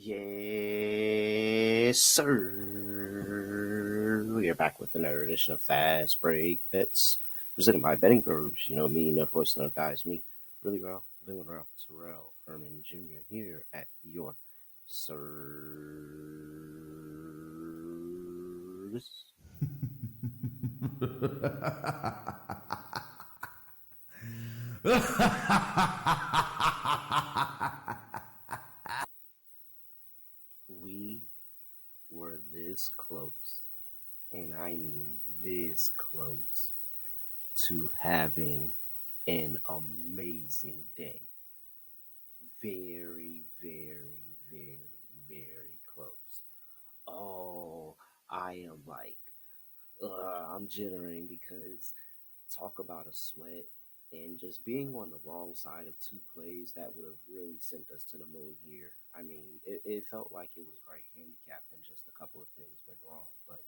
Yes, sir. We are back with another edition of Fast Break Bets, presented by BettingPros. You know me, no voice, no guys, me, really well, villain well, Terrell Furman Jr. here at York Service. We were this close, and I mean this close, to having an amazing day. Very, very, very, very close. Oh, I am like, I'm jittering because talk about a sweat and just being on the wrong side of two plays that would have really sent us to the moon here. I mean, it felt like it was right handicapped and just a couple of things went wrong. But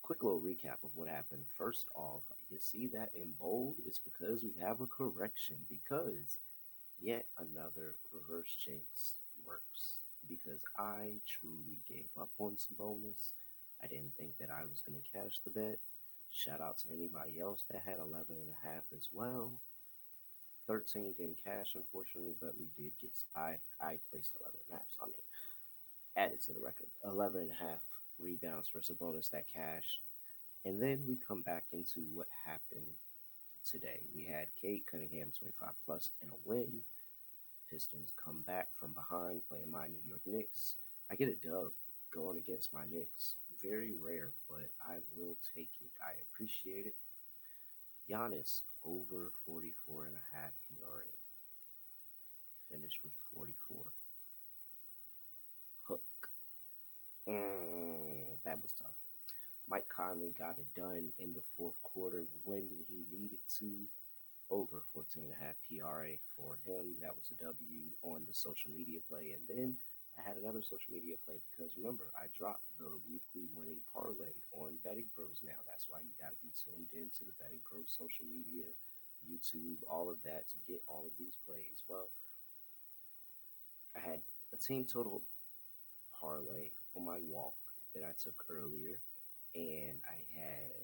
quick little recap of what happened. First off, you see that in bold? It's because we have a correction because yet another reverse jinx works because I truly gave up on Sabonis. I didn't think that I was going to cash the bet. Shout out to anybody else that had 11 and a half as well. 13 didn't cash, unfortunately, but we did get. I placed 11 and a half, so I mean, added to the record. 11 and a half rebounds for Sabonis that cashed. And then we come back into what happened today. We had Cade Cunningham 25 plus and a win. Pistons come back from behind playing my New York Knicks. I get a dub going against my Knicks. Very rare, but I will take it. I appreciate it. Giannis over 44 and a half PRA. Finished with 44. Hook. That was tough. Mike Conley got it done in the fourth quarter when he needed to. Over 14 and a half PRA for him. That was a W on the social media play. And then I had another social media play because remember, I dropped the weekly winning parlay on BettingPros now. That's why you got to be tuned into the BettingPros social media, YouTube, all of that to get all of these plays. Well, I had a team total parlay on my walk that I took earlier, and I had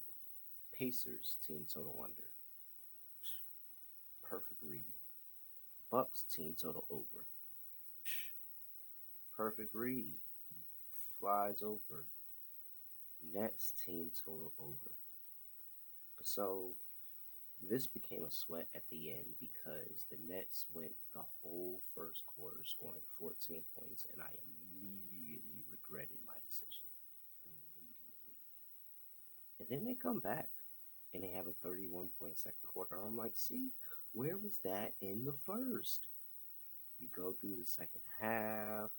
Pacers team total under. Perfect read. Bucks team total over. Perfect read. Flies over. Nets team total over. So this became a sweat at the end because the Nets went the whole first quarter scoring 14 points, and I immediately regretted my decision. Immediately. And then they come back and they have a 31-point second quarter. I'm like, see, where was that in the first? You go through the second half,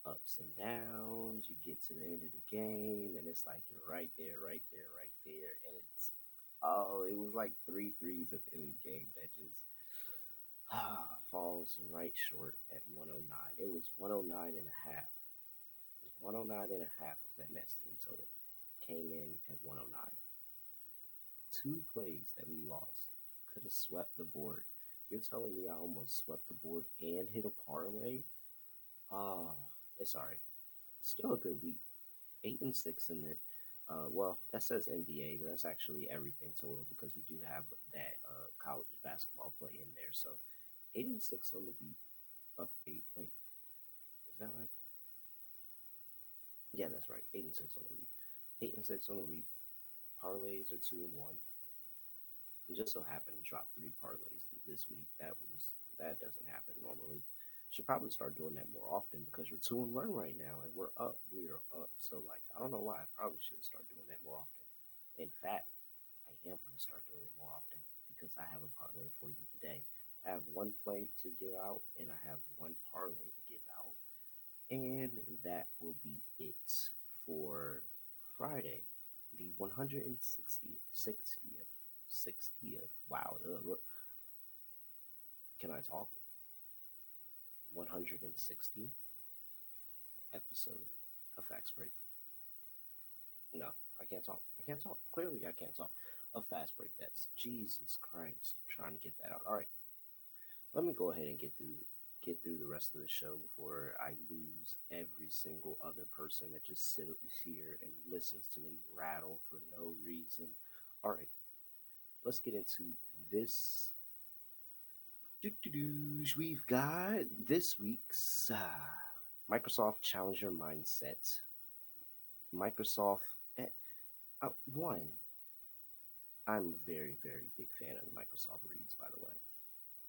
ups and downs. You get to the end of the game, and it's like you're right there, right there, right there. And it's, oh, it was like three threes at the end of the game that just falls right short at 109. It was 109 and a half. It was 109 and a half was that Nets team total. Came in at 109. Two plays that we lost. Could have swept the board. You're telling me I almost swept the board and hit a parlay? Ah, it's all right. Still a good week. 8-6 in it. Well, that says NBA, but that's actually everything total because we do have that college basketball play in there. So 8-6 on the week, up eight. Wait, is that right? Yeah, that's right. 8-6 on the week. 8-6 on the week. Parlays are 2-1. It just so happened to drop three parlays this week. That doesn't happen normally. Should probably start doing that more often because we're 2-1 right now and we're up. We are up. So like I don't know why. I probably should start doing that more often. In fact, I am going to start doing it more often because I have a parlay for you today. I have one play to give out and I have one parlay to give out. And that will be it for Friday, the 160th, 60th. Wow, look, can I talk? 160th episode of Facts Break. No, I can't talk. I can't talk. Clearly, I can't talk. Of Fast Break Bets. Jesus Christ, I'm trying to get that out. All right, let me go ahead and get through. get through the rest of the show before I lose every single other person that just sits here and listens to me rattle for no reason. All right, let's get into this. We've got this week's Microsoft Challenger Mindset. Microsoft, one, I'm a very, very big fan of the Microsoft reads, by the way.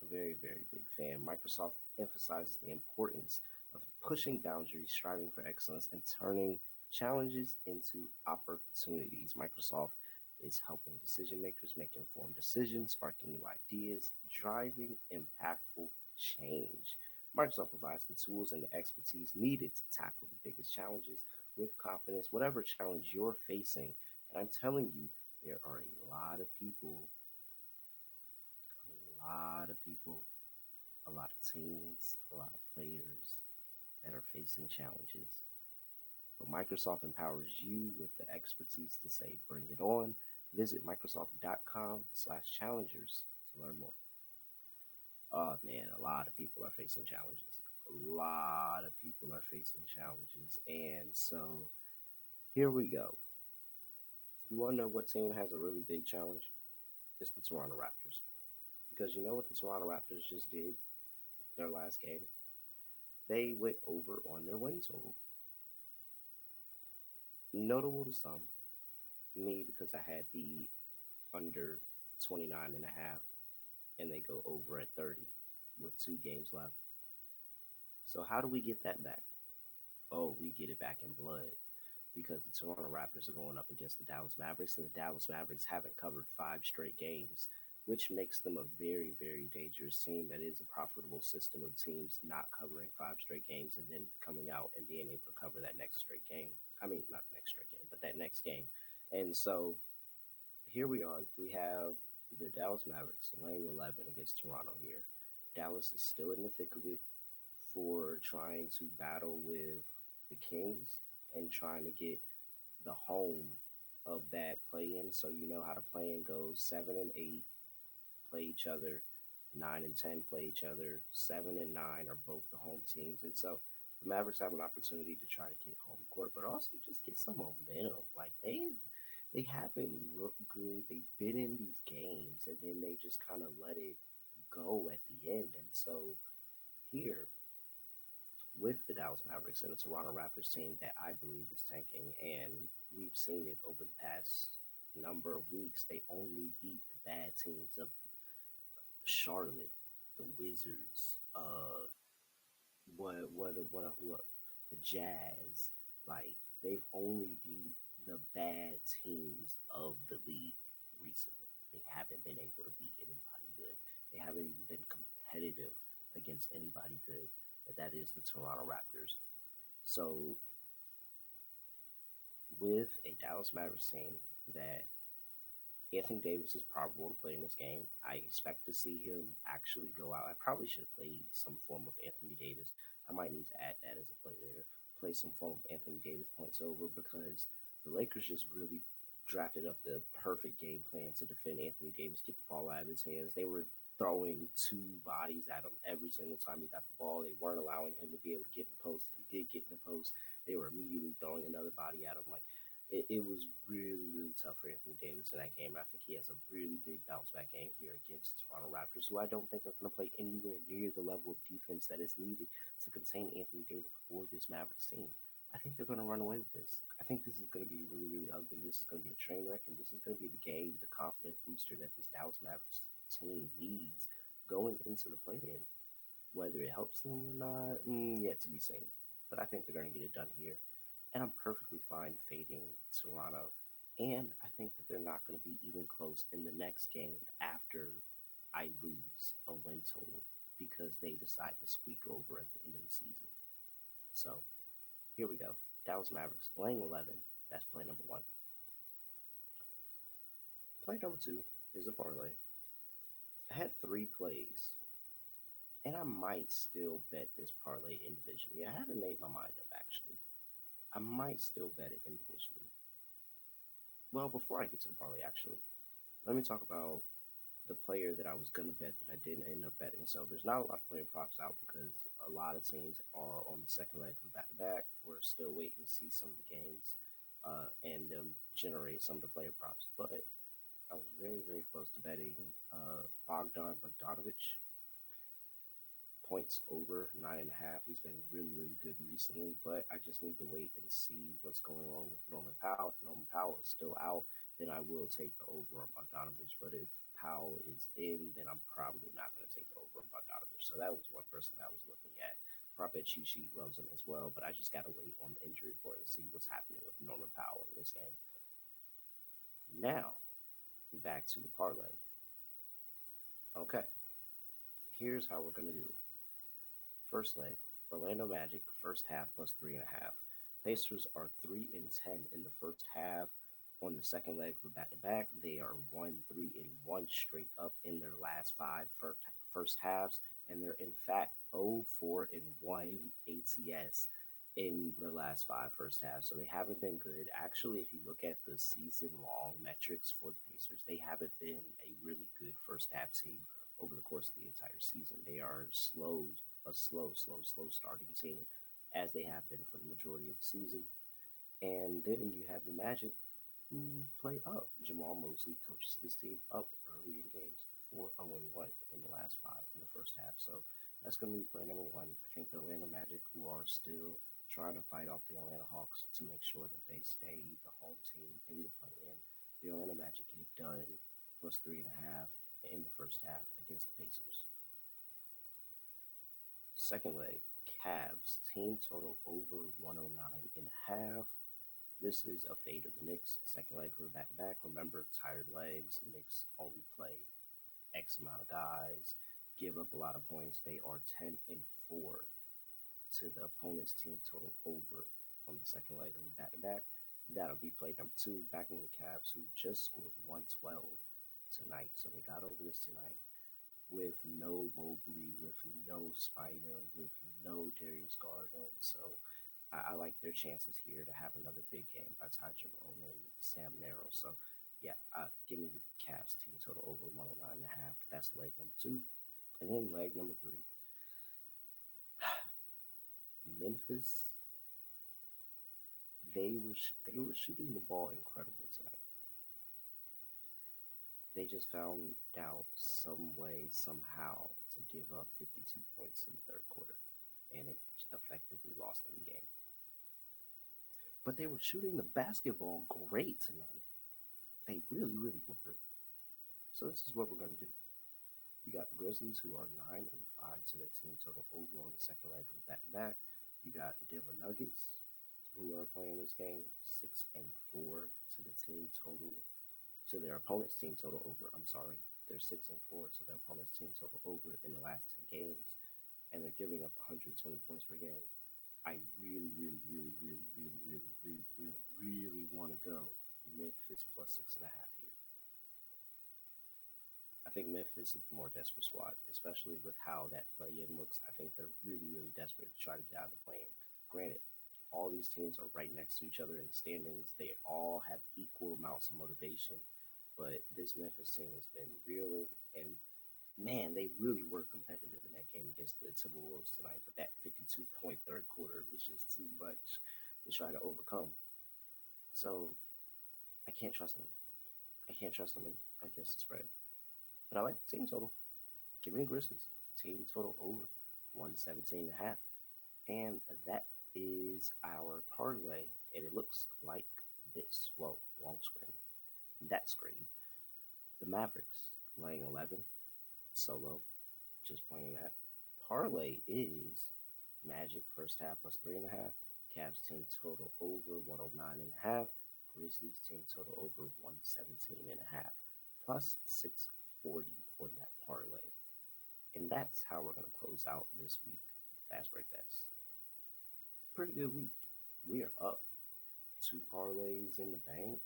A very, very big fan. Microsoft emphasizes the importance of pushing boundaries, striving for excellence, and turning challenges into opportunities. Microsoft is helping decision makers make informed decisions, sparking new ideas, driving impactful change. Microsoft provides the tools and the expertise needed to tackle the biggest challenges with confidence, whatever challenge you're facing. And I'm telling you, there are a a lot of teams, a lot of players that are facing challenges. But Microsoft empowers you with the expertise to say, bring it on. Visit Microsoft.com/challengers to learn more. Oh man, a lot of people are facing challenges. A lot of people are facing challenges. And so here we go. You want to know what team has a really big challenge? It's the Toronto Raptors. Because you know what the Toronto Raptors just did their last game? They went over on their win total. Notable to some, me because I had the under 29 and a half, and they go over at 30 with 2 games left. So how do we get that back? Oh, we get it back in blood because the Toronto Raptors are going up against the Dallas Mavericks, and the Dallas Mavericks haven't covered 5 straight games, which makes them a very, very dangerous team. That is a profitable system of teams not covering 5 straight games and then coming out and being able to cover that next straight game. I mean, not the next straight game, but that next game. And so here we are. We have the Dallas Mavericks laying 11 against Toronto here. Dallas is still in the thick of it for trying to battle with the Kings and trying to get the home of that play in. So you know how the play in goes 7 and 8 play each other, 9 and 10 play each other, 7 and 9 are both the home teams. And so the Mavericks have an opportunity to try to get home court, but also just get some momentum. Like they haven't looked good. They've been in these games and then they just kind of let it go at the end. And so here with the Dallas Mavericks and the Toronto Raptors team that I believe is tanking, and we've seen it over the past number of weeks. They only beat the bad teams of Charlotte, the Wizards, who the Jazz. Like they've only beat the bad teams of the league recently. They haven't been able to beat anybody good. They haven't even been competitive against anybody good. But that is the Toronto Raptors. So with a Dallas Mavericks team that Anthony Davis is probable to play in this game. I expect to see him actually go out. I probably should have played some form of Anthony Davis. I might need to add that as a play later. Play some form of Anthony Davis points over because the Lakers just really drafted up the perfect game plan to defend Anthony Davis, get the ball out of his hands. They were throwing 2 bodies at him every single time he got the ball. They weren't allowing him to be able to get in the post. If he did get in the post, they were immediately throwing another body at him. Like it was really, really tough for Anthony Davis in that game. I think he has a really big bounce back game here against the Toronto Raptors, who I don't think are going to play anywhere near the level of defense that is needed to contain Anthony Davis or this Mavericks team. I think they're going to run away with this. I think this is going to be really, really ugly. This is going to be a train wreck, and this is going to be the game, the confidence booster that this Dallas Mavericks team needs going into the play-in. Whether it helps them or not, yet to be seen. But I think they're going to get it done here. And I'm perfectly fine fading Toronto. And I think that they're not going to be even close in the next game after I lose a win total because they decide to squeak over at the end of the season. So here we go. Dallas Mavericks laying 11. That's play number 1. Play number 2 is a parlay. I had 3 plays, and I might still bet this parlay individually. I haven't made my mind up actually. I might still bet it individually. Well, before I get to the parlay, actually, let me talk about the player that I was gonna bet that I didn't end up betting. So there's not a lot of player props out because a lot of teams are on the second leg of back to back. We're still waiting to see some of the games and generate some of the player props. But I was very, very close to betting Bogdan Bogdanovic points over 9.5. He's been really, really good recently, but I just need to wait and see what's going on with Norman Powell. If Norman Powell is still out, then I will take the over on Bogdanovich. But if Powell is in, then I'm probably not going to take the over on Bogdanovich. So that was one person that I was looking at. Prop bet cheat sheet loves him as well, but I just got to wait on the injury report and see what's happening with Norman Powell in this game. Now, back to the parlay. Okay, here's how we're going to do it. First leg, Orlando Magic, first half plus 3.5. Pacers are 3-10 in the first half. On the second leg for back to back, they are 1-3-1 straight up in their last first halves, and they're in fact 0-4-1 ATS in their last five first halves. So they haven't been good. Actually, if you look at the season long metrics for the Pacers, they haven't been a really good first half team over the course of the entire season. They are a slow starting team, as they have been for the majority of the season. And then you have the Magic, who play up. Jamal Mosley coaches this team up early in games, 4-1 in the last five in the first half. So that's going to be play number one. I think the Orlando Magic, who are still trying to fight off the Atlanta Hawks to make sure that they stay the home team in the play-in, the Orlando Magic get it done, plus 3.5 in the first half against the Pacers. Second leg, Cavs, team total over 109.5. This is a fade of the Knicks. Second leg of the back to back. Remember, tired legs. Knicks only play X amount of guys, give up a lot of points. They are 10-4 to the opponent's team total over on the second leg of the back to back. That'll be play number two, backing the Cavs, who just scored 112 tonight. So they got over this tonight with no Mobley, with no Spider, with no Darius Garland. So I like their chances here to have another big game by Ty Jerome and Sam Merrill. So yeah, give me the Cavs team total over 109.5. That's leg number two. And then leg number three. Memphis, they were shooting the ball incredible tonight. They just found out some way, somehow, to give up 52 points in the third quarter, and it effectively lost them the game. But they were shooting the basketball great tonight. They really, really were. So this is what we're going to do. You got the Grizzlies, who are 9-5 to their team total over on the second leg of the back to back. You got the Denver Nuggets, who are playing this game 6-4 to the team total, to their opponent's team total over. I'm sorry, they're 6-4 to their opponent's team total over in the last 10 games, and they're giving up 120 points per game. I really, really, really, really, really, really, really, really, really want to go Memphis plus 6.5 here. I think Memphis is the more desperate squad, especially with how that play-in looks. I think they're really, really desperate to try to get out of the play-in. Granted, all these teams are right next to each other in the standings. They all have equal amounts of motivation, but this Memphis team has been reeling, and man, they really were competitive in that game against the Timberwolves tonight. But that 52-point third quarter was just too much to try to overcome. So I can't trust them. I can't trust them against the spread. But I like the team total. Give me the Grizzlies. Team total over 117.5. And that is our parlay. And it looks like this. Whoa, long screen. That screen. The Mavericks laying 11. Solo. Just playing that. Parlay is Magic first half plus 3.5. Cavs team total over 109.5. Grizzlies team total over 117.5. Plus 640 on that parlay. And that's how we're going to close out this week. Fast break bets. Pretty good week. We are up 2 parlays in the bank.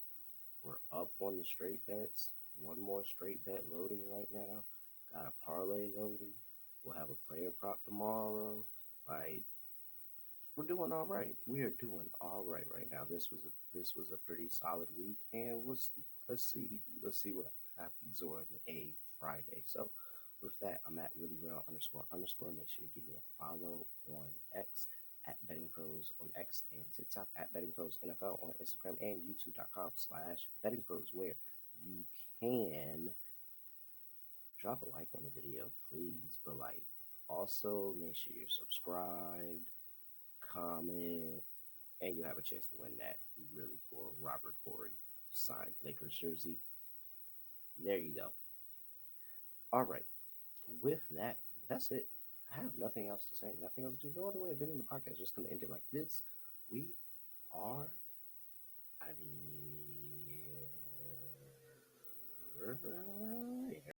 We're up on the straight bets. One more straight bet loading right now. Got a parlay loading. We'll have a player prop tomorrow. Like, we're doing all right. We are doing all right now. This was a pretty solid week, and let's see what happens on a Friday. So with that, I'm at really real underscore underscore. Make sure you give me a follow on X at BettingPros on X and TikTok at BettingPros NFL on Instagram and YouTube.com/BettingPros, where you can drop a like on the video, please. But like, also make sure you're subscribed, comment, and you'll have a chance to win that really cool Robert Horry signed Lakers jersey. There you go. All right. With that, that's it. I have nothing else to say. Nothing else to do. No other way of ending the podcast. Just gonna end it like this. We are out of here.